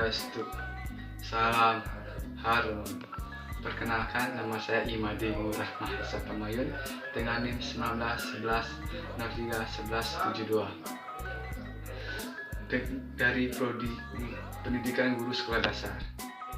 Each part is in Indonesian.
Swastiastu. Salam Harum. Perkenalkan, nama saya Imadi Ngurah Mahesa Tamayun dengan NIM 1911031172 dari Prodi Pendidikan Guru Sekolah Dasar.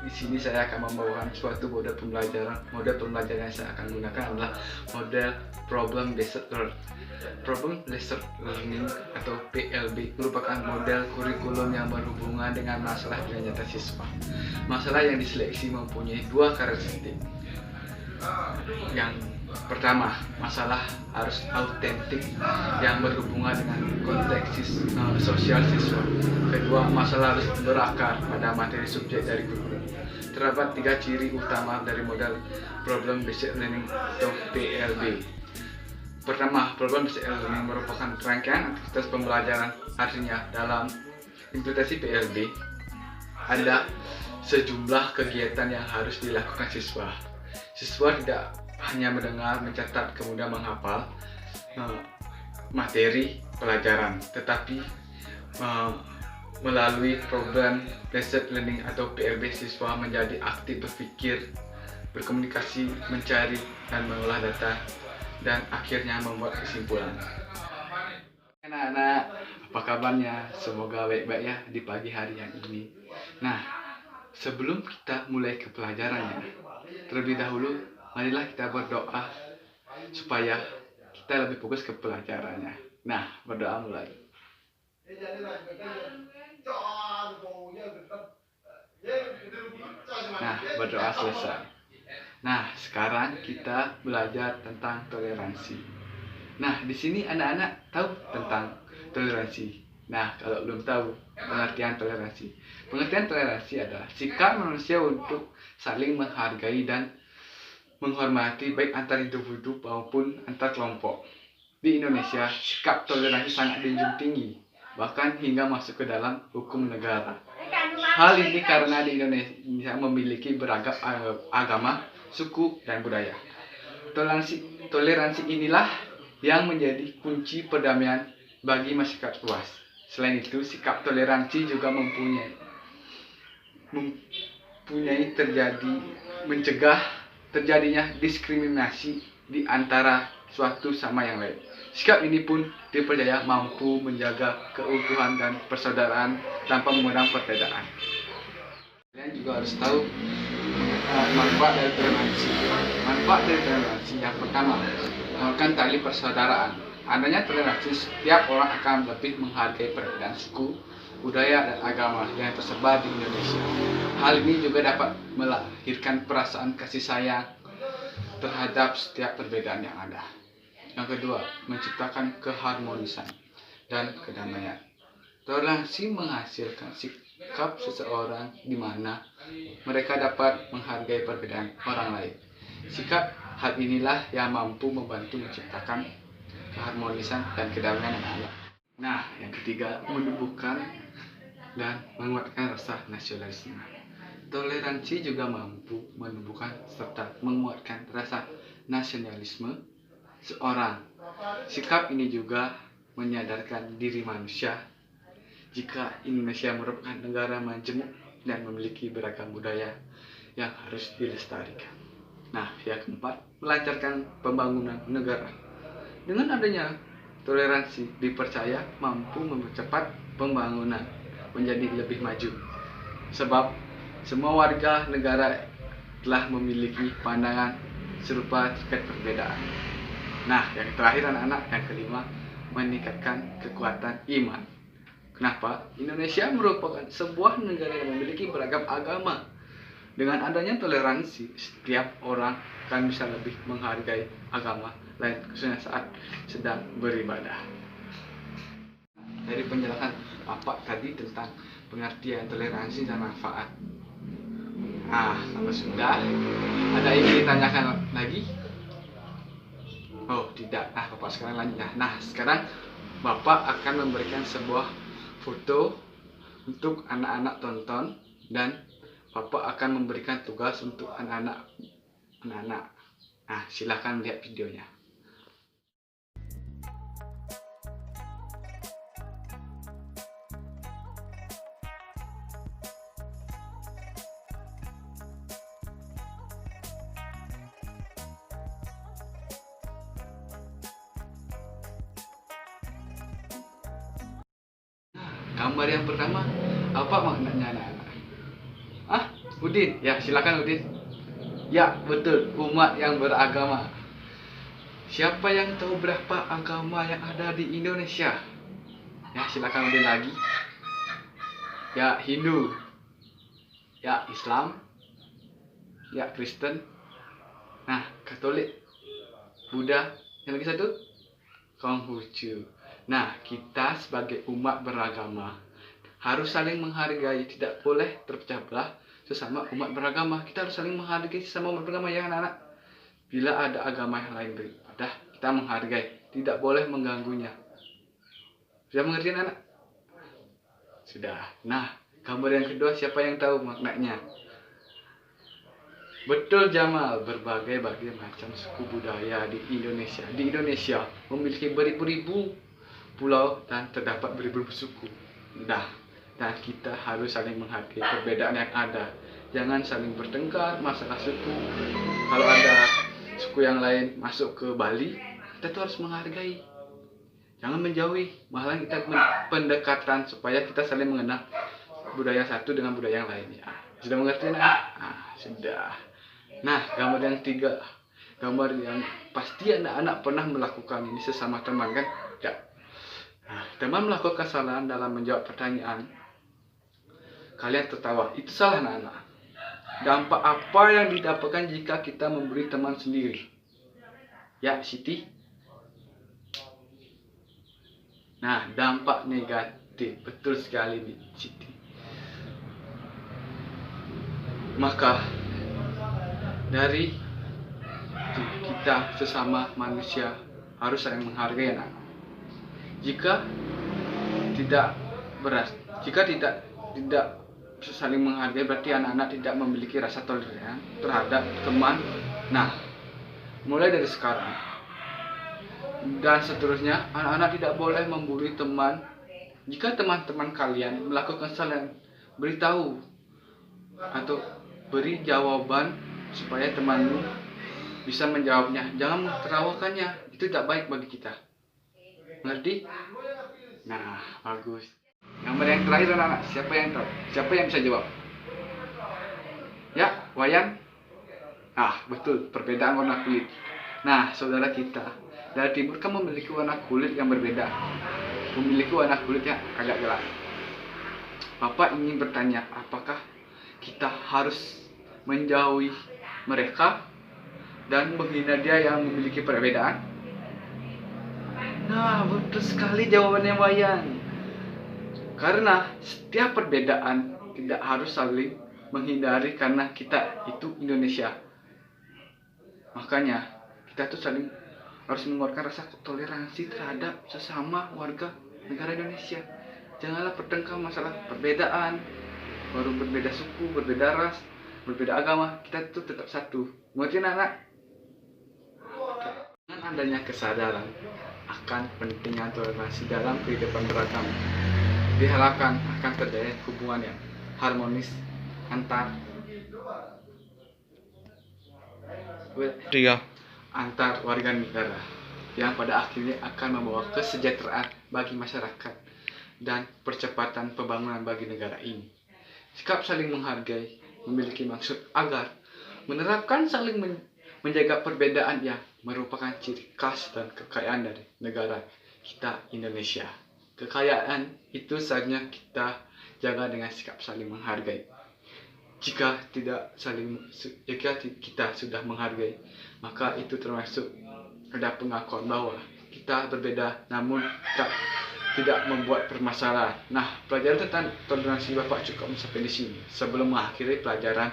Di sini saya akan membawakan suatu model pembelajaran. Model pembelajaran yang saya akan gunakan adalah model Problem Based Learning atau PLB, merupakan model kurikulum yang berhubungan dengan masalah nyata siswa. Masalah yang diseleksi mempunyai dua karakteristik. Yang pertama, masalah harus autentik yang berhubungan dengan konteks sosial siswa. Kedua, masalah harus berakar pada materi subjek dari kurikulum. Terdapat tiga ciri utama dari model Problem Based Learning atau PLB. Pertama, Problem Based Learning merupakan rangkaian aktivitas pembelajaran. Artinya, dalam implementasi PLB ada sejumlah kegiatan yang harus dilakukan siswa. Siswa tidak hanya mendengar, mencatat, kemudian menghafal materi pelajaran, tetapi melalui Problem Based Learning atau PLB, siswa menjadi aktif berpikir, berkomunikasi, mencari dan mengolah data, dan akhirnya membuat kesimpulan. Anak-anak, apa kabarnya? Semoga baik-baik ya di pagi hari yang ini. Nah, sebelum kita mulai ke pelajarannya, terlebih dahulu marilah kita berdoa supaya kita lebih fokus ke pelajarannya. Nah, berdoa mulai. Nah, berdoa selesai. Nah, sekarang kita belajar tentang toleransi. Nah, di sini anak-anak tahu tentang toleransi. Nah, kalau belum tahu pengertian toleransi. Pengertian toleransi adalah sikap manusia untuk saling menghargai dan menghormati baik antar individu maupun antar kelompok. Di Indonesia, sikap toleransi sangat dijunjung tinggi, bahkan hingga masuk ke dalam hukum negara. Hal ini karena di Indonesia memiliki beragam agama, suku, dan budaya. Toleransi inilah yang menjadi kunci perdamaian bagi masyarakat luas. Selain itu, sikap toleransi juga mencegah terjadinya diskriminasi di antara suatu sama yang lain. Sikap ini pun dipercaya mampu menjaga keutuhan dan persaudaraan tanpa mengundang perbedaan. Kalian juga harus tahu manfaat dari toleransi. Manfaat dari toleransi yang pertama, menguatkan tali persaudaraan. Adanya toleransi, setiap orang akan lebih menghargai perbedaan suku, budaya, dan agama yang tersebar di Indonesia. Hal ini juga dapat melahirkan perasaan kasih sayang terhadap setiap perbedaan yang ada. Yang kedua, menciptakan keharmonisan dan kedamaian. Toleransi menghasilkan sikap seseorang di mana mereka dapat menghargai perbedaan orang lain. Sikap hal inilah yang mampu membantu menciptakan keharmonisan dan kedamaian yang ada. Nah, yang ketiga, menumbuhkan dan menguatkan rasa nasionalisme. Toleransi juga mampu menumbuhkan serta menguatkan rasa nasionalisme seorang. Sikap ini juga menyadarkan diri manusia jika Indonesia merupakan negara majemuk dan memiliki beragam budaya yang harus dilestarikan. Nah, yang keempat, melancarkan pembangunan negara. Dengan adanya toleransi dipercaya mampu mempercepat pembangunan menjadi lebih maju. Sebab semua warga negara telah memiliki pandangan serupa terkait perbedaan. Nah, yang terakhir anak-anak, yang kelima, meningkatkan kekuatan iman. Kenapa? Indonesia merupakan sebuah negara yang memiliki beragam agama. Dengan adanya toleransi, setiap orang akan bisa lebih menghargai agama lain, khususnya saat sedang beribadah. Dari penjelasan Bapak tadi tentang pengertian toleransi dan manfaat. Nah, kalau sudah, ada yang ditanyakan lagi? Oh, tidak. Nah, Bapak sekarang lanjut. Nah, sekarang Bapak akan memberikan sebuah foto untuk anak-anak tonton, dan Bapak akan memberikan tugas untuk anak-anak. Nah, silakan lihat videonya. gambar yang pertama, apa maknanya anak-anak? Udin? Ya, silakan Udin. Ya, betul, umat yang beragama. Siapa yang tahu berapa agama yang ada di Indonesia? Ya, silakan Udin lagi. Ya, Hindu. Ya, Islam. Ya, Kristen. Nah, Katolik. Buddha. Yang lagi satu? Konghucu. Nah, kita sebagai umat beragama harus saling menghargai, tidak boleh terpecah belah sesama umat beragama. Kita harus saling menghargai sesama umat beragama ya anak-anak. Bila ada agama yang lain beribadah, kita menghargai, tidak boleh mengganggunya. Sudah mengerti anak? Sudah. Nah, gambar yang kedua siapa yang tahu maknanya? Betul Jamal, berbagai macam suku budaya di Indonesia. Di Indonesia memiliki beribu-ribu pulau dan terdapat beribu-ribu suku. Dan kita harus saling menghargai perbedaan yang ada. Jangan saling bertengkar masalah suku. Kalau ada suku yang lain masuk ke Bali, kita tuh harus menghargai. Jangan menjauhi, malah kita pendekatan supaya kita saling mengenal budaya satu dengan budaya yang lainnya. Sudah mengerti nak? Sudah. Nah, gambar yang tiga, gambar yang pasti anak-anak pernah melakukan ini sesama teman kan? Ya. Nah, teman melakukan kesalahan dalam menjawab pertanyaan. Kalian tertawa, itu salah anak-anak. Dampak apa yang didapatkan jika kita memberi teman sendiri? Ya, Siti. Nah, dampak negatif, betul sekali nih, Siti. Maka dari kita sesama manusia harus saling menghargai anak. Jika tidak saling menghargai, berarti anak-anak tidak memiliki rasa toleran terhadap teman. Nah, mulai dari sekarang dan seterusnya, anak-anak tidak boleh membuli teman. Jika teman-teman kalian melakukan kesalahan, beritahu atau beri jawaban supaya temanmu bisa menjawabnya. Jangan menertawakannya, itu tidak baik bagi kita. Mengerti? Nah, bagus. Gambar yang terakhir anak-anak, siapa yang tahu? Siapa yang bisa jawab? Ya, Wayan? Betul, perbedaan warna kulit. Nah, saudara kita dari timur kan memiliki warna kulit yang berbeda. Memiliki warna kulit yang agak gelap. Bapak ingin bertanya, apakah kita harus menjauhi mereka dan menghina dia yang memiliki perbedaan? Nah, betul sekali jawabannya Wayan. Karena setiap perbedaan tidak harus saling menghindari karena kita itu Indonesia. Makanya kita tuh saling harus mengeluarkan rasa toleransi terhadap sesama warga negara Indonesia. Janganlah bertengkar masalah perbedaan, baru berbeda suku, berbeda ras, berbeda agama, kita tuh tetap satu. Mengerti anak-anak? Dengan adanya kesadaran akan pentingnya toleransi dalam kehidupan beragama, diharapkan akan terjadi hubungan yang harmonis antar warga negara yang pada akhirnya akan membawa kesejahteraan bagi masyarakat dan percepatan pembangunan bagi negara ini. Sikap saling menghargai memiliki maksud agar menerapkan saling menjaga perbedaan yang merupakan ciri khas dan kekayaan dari negara kita Indonesia. Kekayaan itu saja kita jaga dengan sikap saling menghargai. Jika kita sudah menghargai, maka itu termasuk ada pengakuan bahwa kita berbeda namun tidak membuat permasalahan. Nah, pelajaran tentang toleransi Bapak cukup sampai di sini. Sebelum mengakhiri pelajaran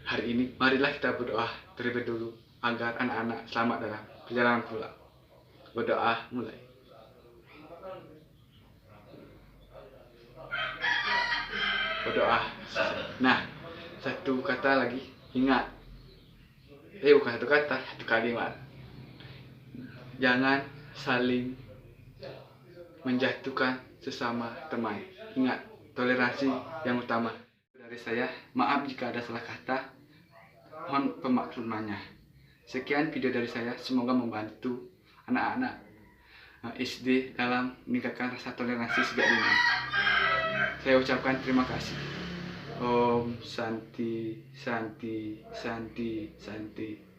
hari ini, marilah kita berdoa terlebih dulu agar anak-anak selamat dalam perjalanan pulang. Berdoa mulai. Berdoa. Nah, satu kata lagi, ingat. Bukan satu kata, satu kalimat. Jangan saling menjatuhkan sesama teman. Ingat, toleransi yang utama. Dari saya, maaf jika ada salah kata. Mohon pemaklumannya. Sekian video dari saya, semoga membantu anak-anak SD dalam meningkatkan rasa toleransi sejak dini. saya ucapkan terima kasih. Om Santi, Santi, Santi, Santi.